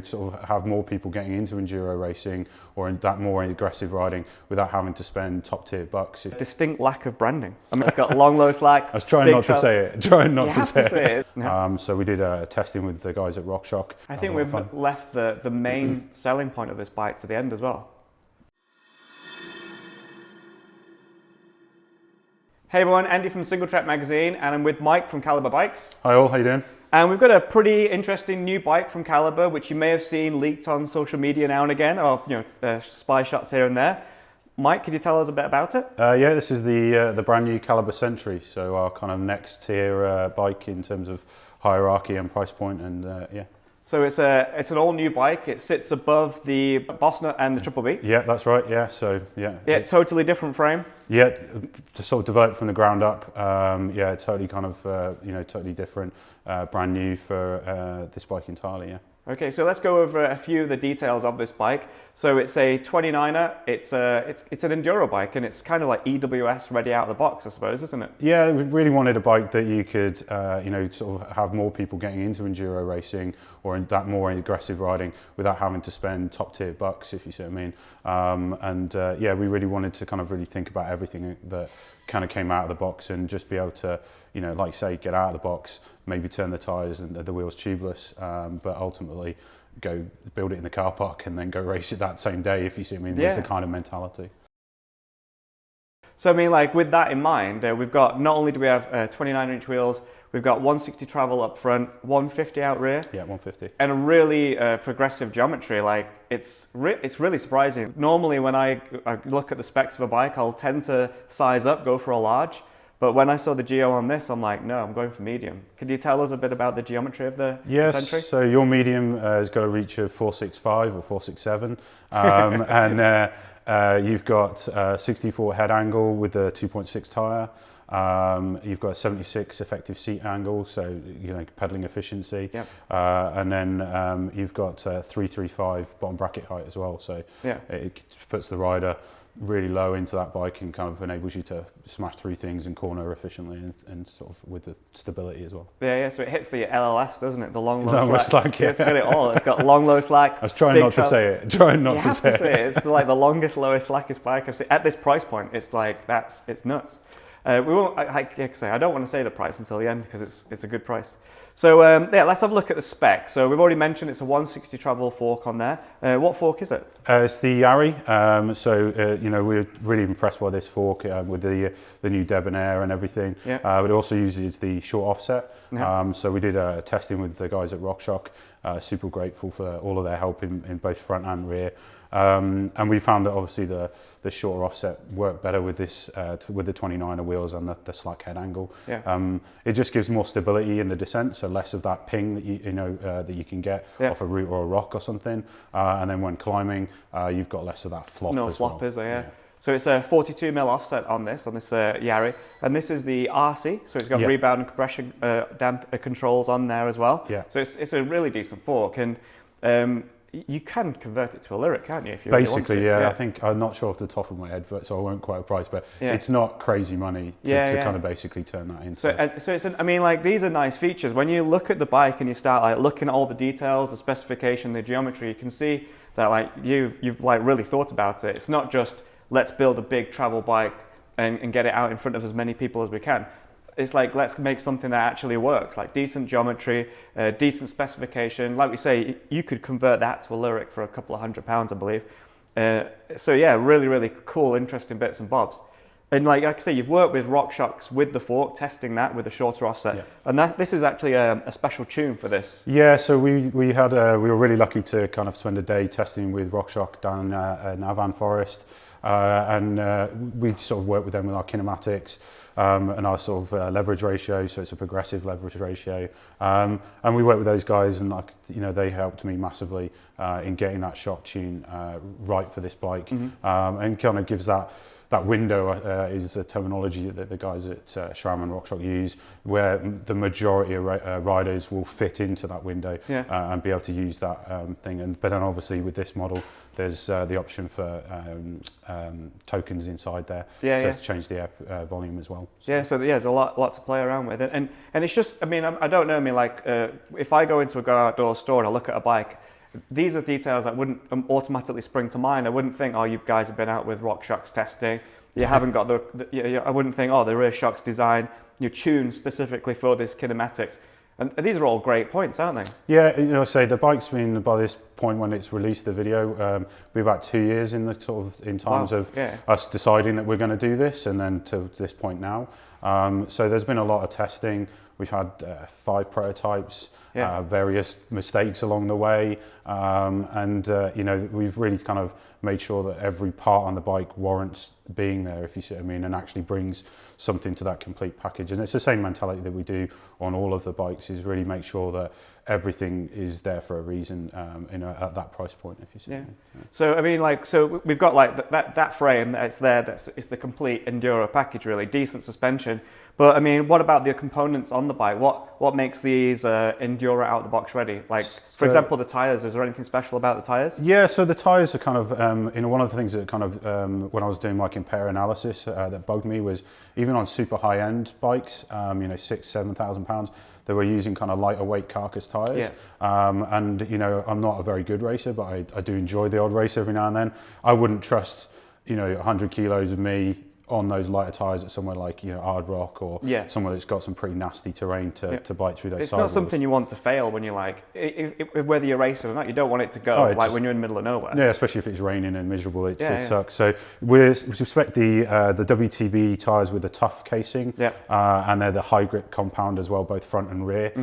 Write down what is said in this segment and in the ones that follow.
sort of have more people getting into enduro racing or in that more aggressive riding without having to spend top tier bucks. Distinct lack of branding. I mean, it's got long, low slack. I was trying not to say it. Trying not to say it. Yeah. So we did a testing with the guys at RockShox. I think we've left the main selling point of this bike to the end as well. Hey everyone, Andy from Singletrack magazine, and I'm with Mike from Calibre Bikes. Hi all, how you doing? And we've got a pretty interesting new bike from Calibre, which you may have seen leaked on social media now and again, or spy shots here and there. Mike, could you tell us a bit about it? Yeah, this is the brand new Calibre Sentry, so our kind of next tier bike in terms of hierarchy and price point, and yeah. So it's an all new bike. It sits above the Boss Nut and the Triple B. Yeah, that's right. Yeah, so yeah. Yeah, totally different frame. Yeah, just sort of developed from the ground up. Yeah, totally kind of totally different, brand new for this bike entirely. Yeah. Okay, so let's go over a few of the details of this bike. So it's a 29er. It's an enduro bike, and it's kind of like EWS ready out of the box, I suppose, isn't it? Yeah, we really wanted a bike that you could, sort of have more people getting into enduro racing or in that more aggressive riding without having to spend top tier bucks, if you see what I mean. Yeah, we really wanted to kind of really think about everything that kind of came out of the box and just be able to, like you say, get out of the box, maybe turn the tyres and the wheels tubeless, but ultimately go build it in the car park and then go race it that same day, if you see what I mean. That's the kind of mentality. So I mean, like with that in mind, we've got, not only do we have 29-inch wheels, we've got 160 travel up front, 150 out rear. Yeah, 150. And a really progressive geometry. Like it's really surprising. Normally when I look at the specs of a bike, I'll tend to size up, go for a large. But when I saw the geo on this, I'm like, no, I'm going for medium. Could you tell us a bit about the geometry of the Sentry? Yes, so your medium has got a reach of 465 or 467. And you've got 64 head angle with the 2.6 tyre. You've got 76 effective seat angle, so pedaling efficiency. Yep. And then you've got 335 bottom bracket height as well, so it puts the rider really low into that bike and kind of enables you to smash through things and corner efficiently and sort of with the stability as well. Yeah, so it hits the LLS, doesn't it? The long, low slack. slack. Yeah. It's got it all. It's got long, low slack. I was trying not to say it. Trying not to say it. It's like the longest, lowest, slackest bike I've seen. At this price point, it's like, it's nuts. We won't, like I say, I don't want to say the price until the end because it's a good price. So yeah, let's have a look at the spec. So we've already mentioned it's a 160 travel fork on there. What fork is it? It's the Yari. We're really impressed by this fork with the new Debonair and everything. Yeah. But it also uses the short offset. Yeah. So we did a testing with the guys at RockShox. Super grateful for all of their help in both front and rear. And we found that obviously the shorter offset worked better with this with the 29er wheels and the slack head angle. Yeah. It just gives more stability in the descent, so less of that ping that that you can get off a root or a rock or something. And then when climbing, you've got less of that flop. No as flop, well. is there? Yeah. So it's a 42mm offset on this Yari, and this is the RC, so it's got rebound and compression damp controls on there as well. Yeah. So it's a really decent fork, and you can convert it to a lyric, can't you? If you basically, really want to. I think I'm not sure off the top of my head, so I won't quote a price, but it's not crazy money to kind of basically turn that into. So it's I mean, like, these are nice features. When you look at the bike and you start like looking at all the details, the specification, the geometry, you can see that like you've like really thought about it. It's not just let's build a big travel bike and get it out in front of as many people as we can. It's like, let's make something that actually works, like decent geometry, decent specification. Like we say, you could convert that to a lyric for a couple of £100, I believe. So yeah, really, really cool, interesting bits and bobs. And like I say, you've worked with RockShox with the fork, testing that with a shorter offset. Yeah. And this is actually a special tune for this. Yeah, so we were really lucky to kind of spend a day testing with RockShox down in Avan Forest. We sort of worked with them with our kinematics and our sort of leverage ratio, so it's a progressive leverage ratio. And we worked with those guys, and they helped me massively in getting that shock tune right for this bike, and kind of gives that window is a terminology that the guys at SRAM and RockShox use, where the majority of riders will fit into that window and be able to use that thing. But then obviously with this model, there's the option for tokens inside there to change the air volume as well. So. Yeah, so there's a lot to play around with, and it's just, I mean, I don't know, like if I go into a Go Outdoors store and I look at a bike, these are details that wouldn't automatically spring to mind. I wouldn't think, oh, you guys have been out with RockShox testing. You haven't got I wouldn't think, oh, the rear shock's designed, you're tuned specifically for this kinematics. And these are all great points, aren't they? Yeah, you know, say the bike's been, by this point when it's released the video, be about 2 years in terms of us deciding that we're going to do this, and then to this point now. So there's been a lot of testing. We've had 5 prototypes, various mistakes along the way, and you know, we've really kind of made sure that every part on the bike warrants being there, if you see what I mean, and actually brings something to that complete package. And it's the same mentality that we do on all of the bikes, is really make sure that everything is there for a reason, you know, at that price point, if you see what I mean. So I mean, like, so we've got like that frame that's there, it's the complete enduro package, really decent suspension. But I mean, what about the components on the bike? What makes these enduro out of the box ready? Like, for example, the tires. Is there anything special about the tires? Yeah, so the tires are kind of, you know, one of the things that kind of, when I was doing my compare analysis, that bugged me was even on super high-end bikes, you know, 6,000–7,000 pounds, they were using kind of lighter weight carcass tires. And you know, I'm not a very good racer, but I do enjoy the odd race every now and then. I wouldn't trust, you know, 100 kilos of me on those lighter tyres at somewhere like, you know, Hard Rock, or somewhere that's got some pretty nasty terrain to bite through those. It's not something you want to fail when you're like, whether you're racing or not, you don't want it to go like when you're in the middle of nowhere. Yeah, especially if it's raining and miserable, it sucks. So we suspect the WTB tyres with the tough casing, and they're the high grip compound as well, both front and rear.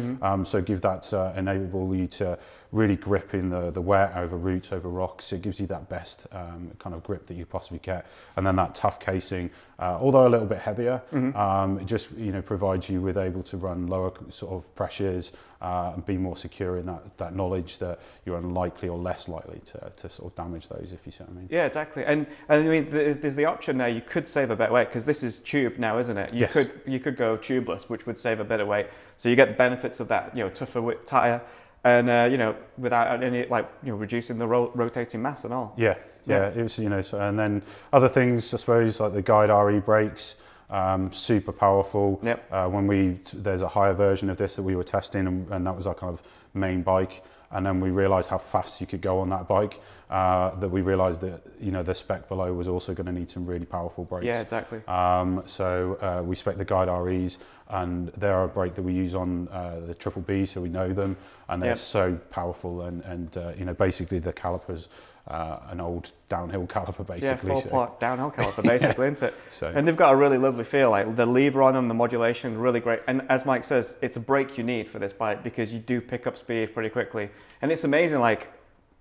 So give that, enable you to really grip in the wet over roots, over rocks. It gives you that best kind of grip that you possibly get. And then that tough casing, although a little bit heavier, it just, you know, provides you with able to run lower sort of pressures, and be more secure in that knowledge that you're unlikely or less likely to sort of damage those, if you see what I mean. Yeah, exactly. And I mean, there's the option there, you could save a bit of weight, because this is tube now, isn't it? You could go tubeless, which would save a bit of weight. So you get the benefits of that, you know, tougher width tyre, and you know, without any, like, you know, reducing the rotating mass and all. Yeah, it was, you know, so, and then other things, I suppose, like the Guide RE brakes, super powerful. There's a higher version of this that we were testing, and that was our kind of main bike. And then we realised how fast you could go on that bike, that we realised that, you know, the spec below was also going to need some really powerful brakes. Yeah, exactly. So we spec the Guide REs, and they're a brake that we use on the Triple B, so we know them, and they're so powerful, and you know, basically the calipers, an old downhill caliper, basically. Yeah, full-part downhill caliper, basically, isn't it? And they've got a really lovely feel. Like, the lever on them, the modulation, really great. And as Mike says, it's a brake you need for this bike, because you do pick up speed pretty quickly. And it's amazing, like,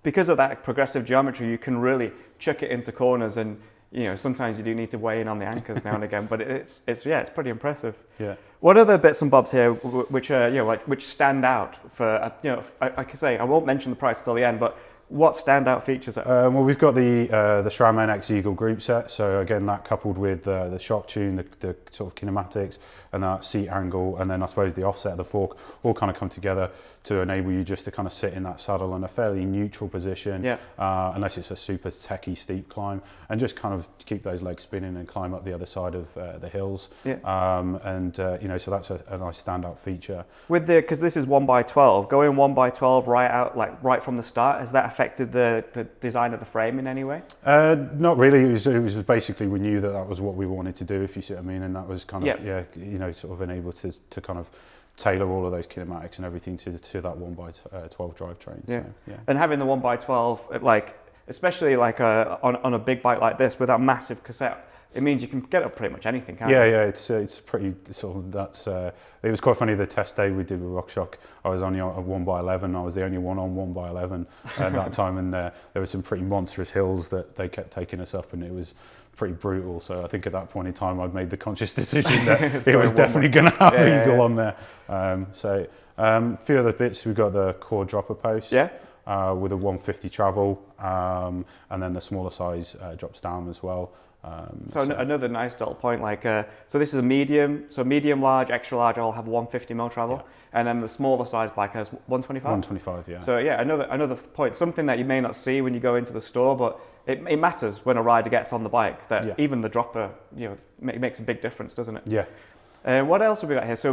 because of that progressive geometry, you can really chuck it into corners, and, you know, sometimes you do need to weigh in on the anchors now and again, but it's pretty impressive. Yeah. What other bits and bobs here which you know, like, which stand out for, you know, I can say, I won't mention the price till the end, but what standout features are? Well, we've got the SRAM X Eagle group set. So again, that coupled with the shock tune, the sort of kinematics, and that seat angle, and then I suppose the offset of the fork, all kind of come together to enable you just to kind of sit in that saddle in a fairly neutral position, unless it's a super techie steep climb, and just kind of keep those legs spinning and climb up the other side of the hills. You know, so that's a nice standout feature. With because this is 1x12, going 1x12 right from the start, has that affected the design of the frame in any way? Not really. It was basically, we knew that was what we wanted to do, if you see what I mean, and that was kind of you know, sort of enabled to kind of tailor all of those kinematics and everything to that 1x12 drivetrain. So, and having the 1x12, like, especially like on a big bike like this with that massive cassette, it means you can get up pretty much anything, can't you? Yeah, it's pretty sort of, that's, it was quite funny, the test day we did with RockShox, I was only on a 1x11, I was the only one on 1x11 at that time, and there were some pretty monstrous hills that they kept taking us up, and it was pretty brutal. So I think at that point in time I'd made the conscious decision that it was definitely going to have Eagle on there. So a few other bits, we've got the core dropper post with a 150 travel, and then the smaller size drops down as well. So another nice little point, like, so this is a medium, so medium, large, extra large all have 150mm travel, and then the smaller size bike has 125? 125, yeah. So yeah, another point, something that you may not see when you go into the store, but it matters when a rider gets on the bike, that even the dropper, you know, makes a big difference, doesn't it? Yeah. What else have we got here? So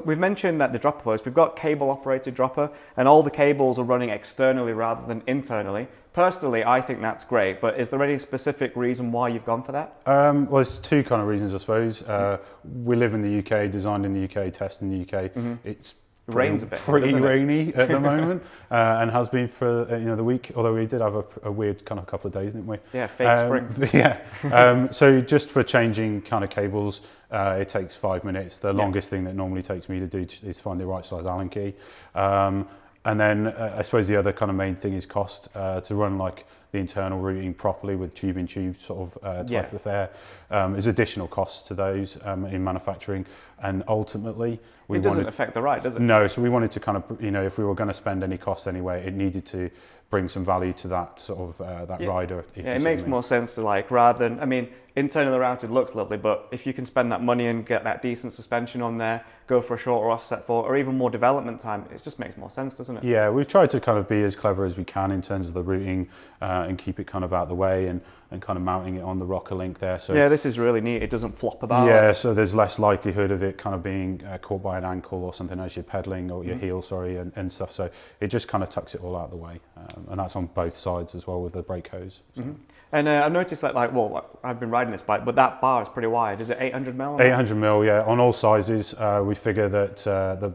we've mentioned that the dropper post, we've got cable operated dropper, and all the cables are running externally rather than internally. Personally, I think that's great, but is there any specific reason why you've gone for that? Well, there's two kind of reasons, I suppose. We live in the UK, designed in the UK, tested in the UK. It's It rains a bit, pretty doesn't it? rainy at the moment, and has been for the week. Although we did have a weird kind of couple of days, didn't we? Yeah, fake spring. Yeah. So just for changing kind of cables, it takes 5 minutes. The longest thing that normally takes me to do is find the right size Allen key. And then I suppose the other kind of main thing is cost. To run like the internal routing properly with tube sort of type of affair, there's additional costs to those in manufacturing, and ultimately it doesn't affect the ride, does it? No, so we wanted to kind of, if we were going to spend any cost anyway, it needed to bring some value to that sort of that rider. Yeah, it makes more sense to rather than, I mean, internally routed looks lovely, but if you can spend that money and get that decent suspension on there, go for a shorter offset for, or even more development time, it just makes more sense, doesn't it? Yeah, we've tried to kind of be as clever as we can in terms of the routing and keep it kind of out of the way and kind of mounting it on the rocker link there. So yeah, this is really neat. It doesn't flop about. Yeah, so there's less likelihood of it kind of being caught by an ankle or something as you're pedaling, or your heel, and stuff. So it just kind of tucks it all out of the way, and that's on both sides as well with the brake hose. So. And I've noticed that, I've been riding this bike, but that bar is pretty wide. Is it 800 mil? 800 mil, yeah. On all sizes, we figure that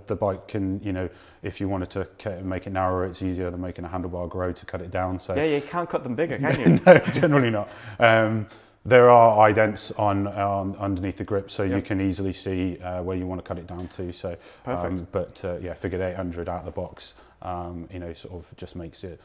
the bike can, if you wanted to make it narrower, it's easier than making a handlebar grow to cut it down. So yeah, you can't cut them bigger, can you? No, generally not. There are idents on underneath the grip, so you can easily see where you want to cut it down to. So, perfect. But figured 800 out of the box, sort of just makes it,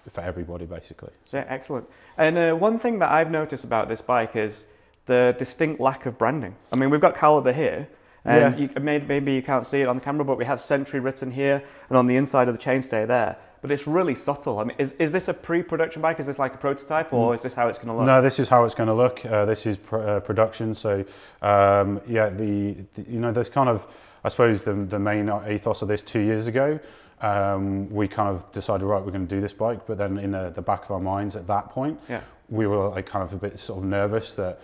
for everybody basically. So. Yeah, excellent. And one thing that I've noticed about this bike is the distinct lack of branding. I mean, we've got Calibre here, and maybe you can't see it on the camera, but we have Sentry written here and on the inside of the chainstay there. But it's really subtle. I mean, is this a pre-production bike? Is this like a prototype, or is this how it's going to look? No, this is how it's going to look. This is production. So, there's kind of, I suppose, the main ethos of this 2 years ago. We kind of decided, right, we're going to do this bike, but then in the back of our minds at that point, we were kind of a bit sort of nervous that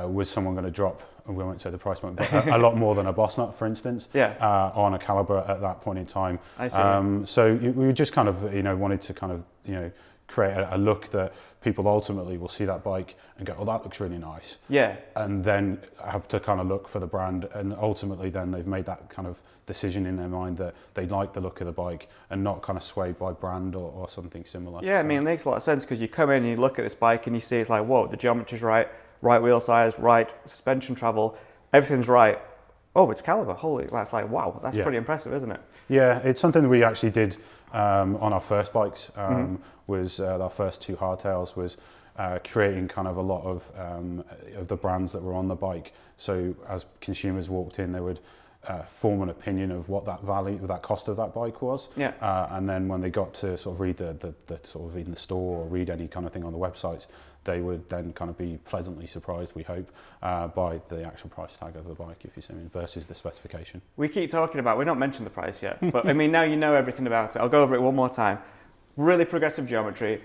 was someone going to drop, we won't say the price point, but a lot more than a boss nut, for instance, on a Calibre at that point in time. I see. So we just kind of, wanted to kind of, create a look that people ultimately will see that bike and go, oh, that looks really nice. Yeah. And then have to kind of look for the brand, and ultimately then they've made that kind of decision in their mind that they like the look of the bike and not kind of swayed by brand or something similar. Yeah, so. I mean, it makes a lot of sense because you come in and you look at this bike and you see it's like, whoa, the geometry's right wheel size, right suspension travel, everything's right. Oh, it's Calibre. Holy, that's like, wow, that's pretty impressive, isn't it? Yeah, it's something that we actually did on our first bikes. Was our first two hardtails was creating kind of a lot of the brands that were on the bike. So as consumers walked in, they would form an opinion of what that value, that cost of that bike was. Yeah. And then when they got to sort of read the sort of in the store or read any kind of thing on the websites, they would then kind of be pleasantly surprised, we hope, by the actual price tag of the bike, if you see me, versus the specification. We keep talking about, we've not mentioned the price yet, but I mean, now you know everything about it. I'll go over it one more time. Really progressive geometry,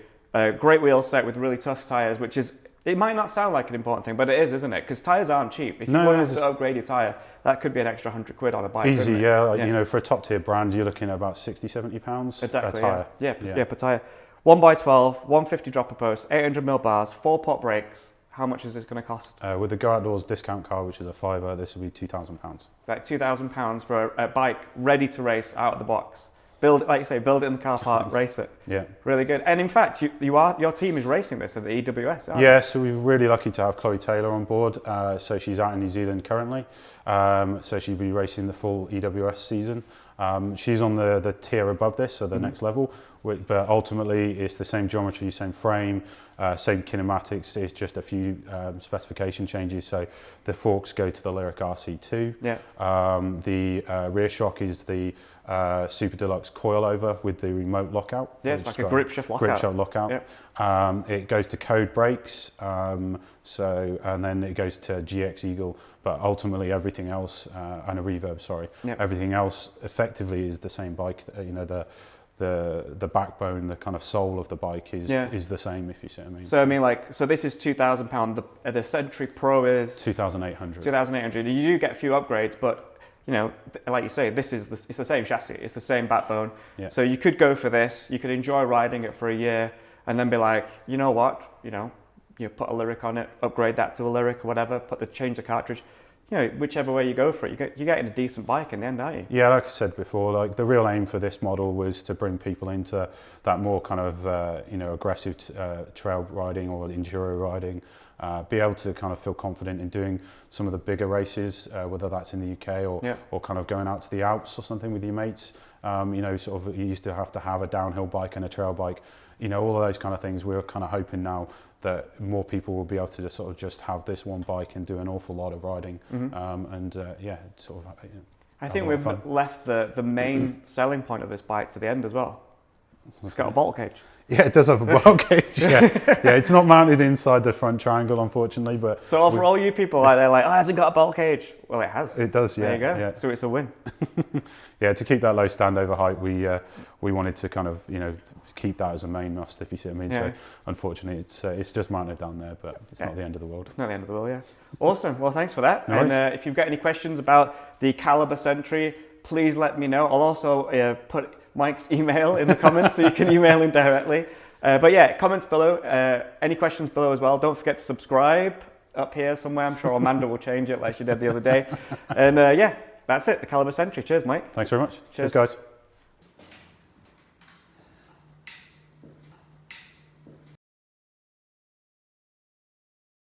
great wheel set with really tough tyres, which is, it might not sound like an important thing, but it is, isn't it? Because tyres aren't cheap. If you want to upgrade your tyre, that could be an extra £100 on a bike. Easy, yeah. For a top tier brand, you're looking at about £60-70 exactly, a tyre. Yeah, per tyre. 1x12, 150 dropper post, 800mm bars, 4-pot brakes. How much is this going to cost? With the Go Outdoors discount car, which is a £5, this will be £2,000. Like £2,000 for a bike ready to race out of the box. Build, like you say, build it in the car park, race it. Yeah. Really good. And in fact, your team is racing this at the EWS, aren't Yeah, so we're really lucky to have Chloe Taylor on board. So she's out in New Zealand currently. So she'll be racing the full EWS season. She's on the tier above this, so the next level. But ultimately, it's the same geometry, same frame, same kinematics. It's just a few specification changes. So the forks go to the Lyric RC2. Yeah. The rear shock is the Super Deluxe coilover with the remote lockout. Yeah, it's like a grip shift lockout. Grip shift lockout. Yep. It goes to Code brakes, and then it goes to GX Eagle. But ultimately, everything else and a reverb. Sorry, everything else effectively is the same bike. the backbone, the kind of soul of the bike is the same, if you see what I mean. So I mean, like, so this is £2,000. The Sentry Pro is 2,800. 2,800. You do get a few upgrades, but you know, like you say, it's the same chassis, it's the same backbone. Yeah. So you could go for this. You could enjoy riding it for a year, and then be like, you know what, you put a Lyric on it, upgrade that to a Lyric or whatever, change the cartridge. Whichever way you go for it, you're getting a decent bike in the end, aren't you? Yeah, like I said before, like the real aim for this model was to bring people into that more kind of aggressive trail riding or enduro riding, be able to kind of feel confident in doing some of the bigger races, whether that's in the UK or kind of going out to the Alps or something with your mates. Sort of you used to have a downhill bike and a trail bike, all of those kind of things. We're kind of hoping now that more people will be able to just have this one bike and do an awful lot of riding. I think we've left the main selling point of this bike to the end as well. It's got a bolt cage. Yeah, it does have a bolt cage. Yeah, it's not mounted inside the front triangle, unfortunately. But so for all you people they're like, oh, it hasn't got a bolt cage. Well, it has. It does. Yeah. There you go. Yeah. So it's a win. Yeah, to keep that low standover height, we wanted to kind of keep that as a main must, if you see what I mean. Yeah. So unfortunately, it's just mounted down there, but it's not the end of the world. It's not the end of the world. Yeah. Awesome. Well, thanks for that. No and if you've got any questions about the Calibre Sentry, please let me know. I'll also put Mike's email in the comments so you can email him directly. But yeah, comments below. Any questions below as well. Don't forget to subscribe up here somewhere. I'm sure Amanda will change it like she did the other day. And that's it. The Calibre Sentry. Cheers, Mike. Thanks very much. Cheers guys.